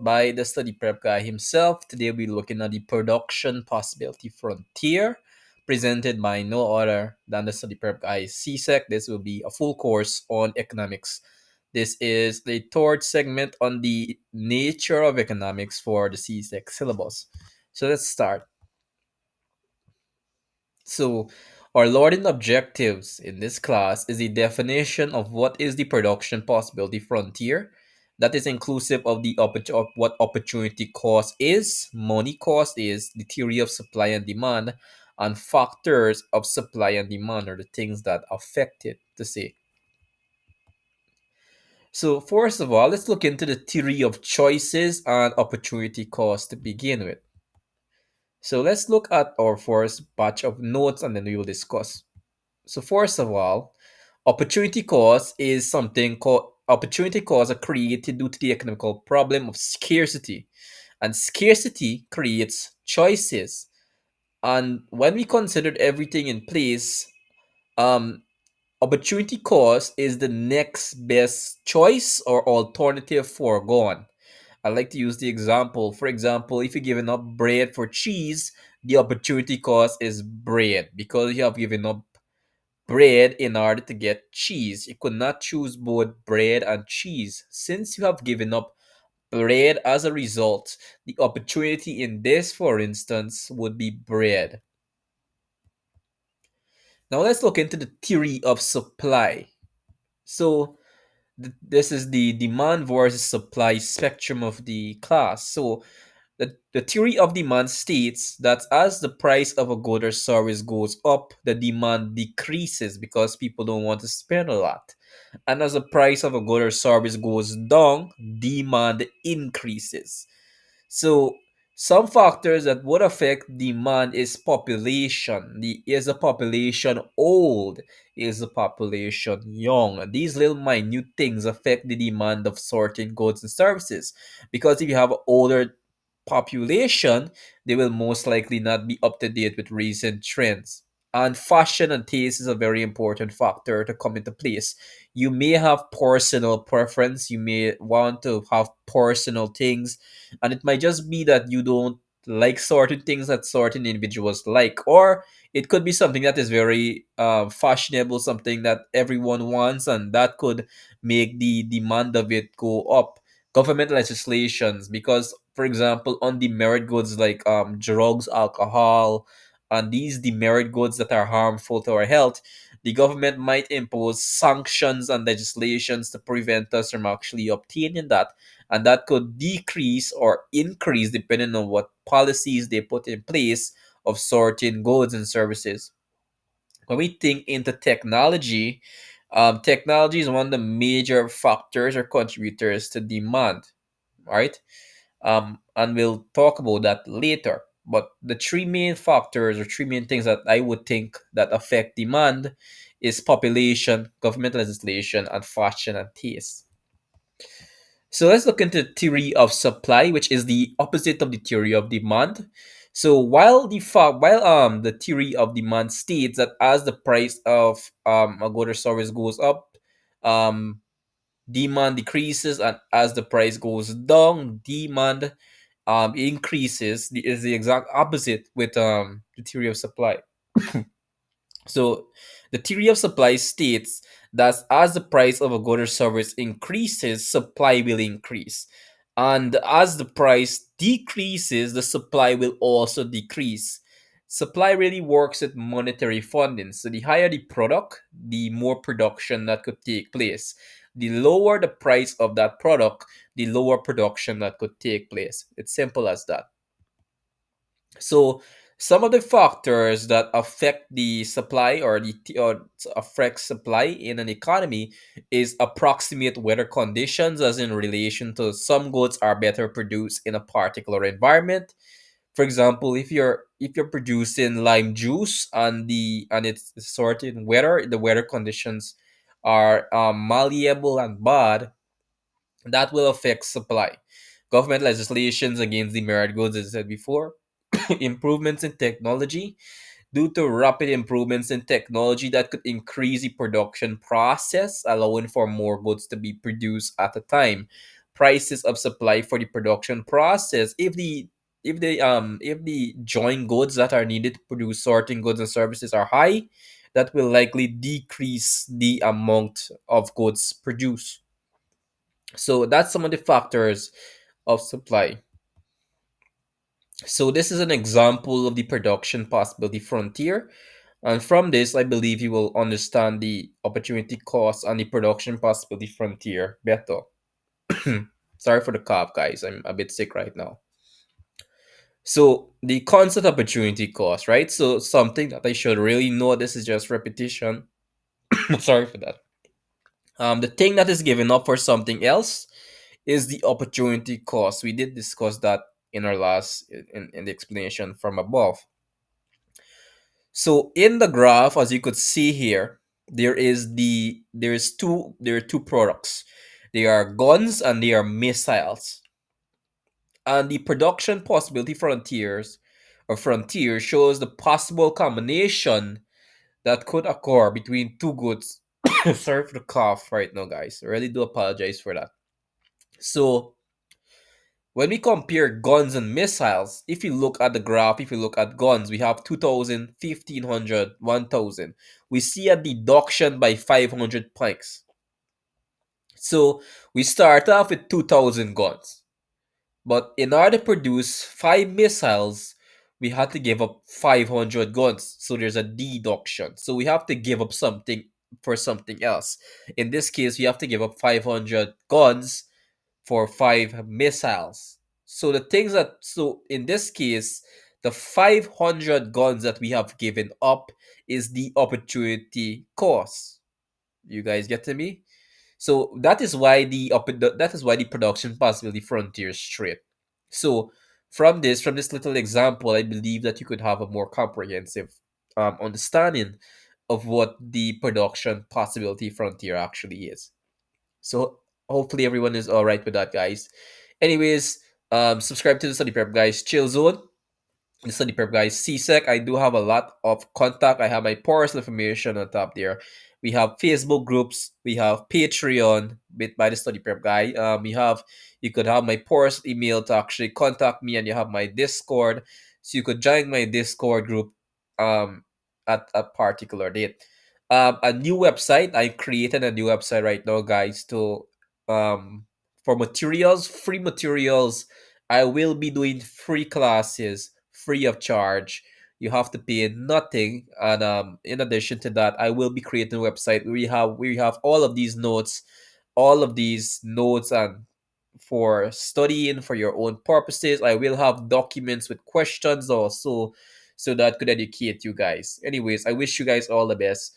by the study prep guy himself. Today we're looking at the production possibility frontier presented by no other than the study prep guy Csec. This will be a full course on economics. This is the third segment on the nature of economics for the Csec syllabus. So let's start. So, our learning objectives in this class is the definition of what is the production possibility frontier. That is inclusive of of what opportunity cost is, money cost is, the theory of supply and demand, and factors of supply and demand are the things that affect it. To say. So, first of all, let's look into the theory of choices and opportunity cost to begin with. So, let's look at our first batch of notes and then we will discuss. So first of all, opportunity cost is something called opportunity costs are created due to the economical problem of scarcity. And scarcity creates choices. And when we considered everything in place, um, opportunity cost is the next best choice or alternative foregone. I like to use the example. For example, if you're giving up bread for cheese, the opportunity cost is bread because you have given up bread in order to get cheese. You could not choose both bread and cheese. Since you have given up bread as a result, the opportunity in this, for instance, would be bread. Now let's look into the theory of supply. So this is the demand versus supply spectrum of the class. So the theory of demand states that as the price of a good or service goes up, the demand decreases because people don't want to spend a lot. And as the price of a good or service goes down, demand increases. So some factors that would affect demand is population. Is the population old? Is the population young? These little minute things affect the demand of certain goods and services. Because if you have an older population, they will most likely not be up to date with recent trends. And fashion and taste is a very important factor to come into place. You may have personal preference, you may want to have personal things, and it might just be that you don't like certain things that certain individuals like, or it could be something that is very fashionable, something that everyone wants, and that could make the demand of it go up. Government legislations, because for example on demerit goods like drugs, alcohol, and these demerit goods that are harmful to our health, the government might impose sanctions and legislations to prevent us from actually obtaining that, and that could decrease or increase depending on what policies they put in place of certain goods and services. When we think into technology, technology is one of the major factors or contributors to demand, right? And we'll talk about that later. But the three main factors or three main things that I would think that affect demand is population, government legislation, and fashion and taste. So let's look into the theory of supply, which is the opposite of the theory of demand. So while the theory of demand states that as the price of a good or service goes up, um demand decreases, and as the price goes down, demand increases. Is the exact opposite with the theory of supply. So the theory of supply states that as the price of a good or service increases, supply will increase. And as the price decreases, the supply will also decrease. Supply really works with monetary funding. So the higher the product, the more production that could take place. The lower the price of that product, the lower production that could take place. It's simple as that. So some of the factors that affect the supply or affect supply in an economy is approximate weather conditions, as in relation to some goods are better produced in a particular environment. For example, if you're producing lime juice and it's certain weather, the weather conditions are malleable and bad, that will affect supply. Government legislations against the merit goods, as I said before, improvements in technology. Due to rapid improvements in technology that could increase the production process, allowing for more goods to be produced at a time. prices of supply for the production process. If the joint goods that are needed to produce certain goods and services are high, that will likely decrease the amount of goods produced. So that's some of the factors of supply. So this is an example of the production possibility frontier. And from this, I believe you will understand the opportunity cost and the production possibility frontier better. Sorry for the cough, guys. I'm a bit sick right now. So the concept opportunity cost, right? So something that I should really know. This is just repetition. Sorry for that. The thing that is given up for something else is the opportunity cost. We did discuss that in our last in the explanation from above. So in the graph, as you could see here, there are two products. They are guns and they are missiles. And the production possibility frontier shows the possible combination that could occur between two goods. Sorry for the cough right now, guys. I really do apologize for that. So when we compare guns and missiles, if you look at the graph, if you look at guns, we have 2,000, 1,500, 1,000. We see a deduction by 500 points. So we start off with 2,000 guns. But in order to produce 5 missiles, we had to give up 500 guns. So there's a deduction. So we have to give up something for something else. In this case, we have to give up 500 guns for 5 missiles. So in this case, the 500 guns that we have given up is the opportunity cost. You guys get to me? So that is why the production possibility frontier is straight. So from this little example, I believe that you could have a more comprehensive understanding of what the production possibility frontier actually is. So hopefully everyone is all right with that, guys. Anyways, subscribe to the Study Prep Guys Chill Zone. The Study Prep Guys CSEC. I do have a lot of contact. I have my personal information on top there. We have Facebook groups. We have Patreon with by the Study Prep Guy. You could have my personal email to actually contact me, and you have my Discord, so you could join my Discord group um at a particular date. A new website. I created a new website right now, guys, to for materials, free materials. I will be doing free classes free of charge. You have to pay nothing, and in addition to that, I will be creating a website. We have all of these notes and for studying for your own purposes. I will have documents with questions also, so that could educate you guys. Anyways, I wish you guys all the best.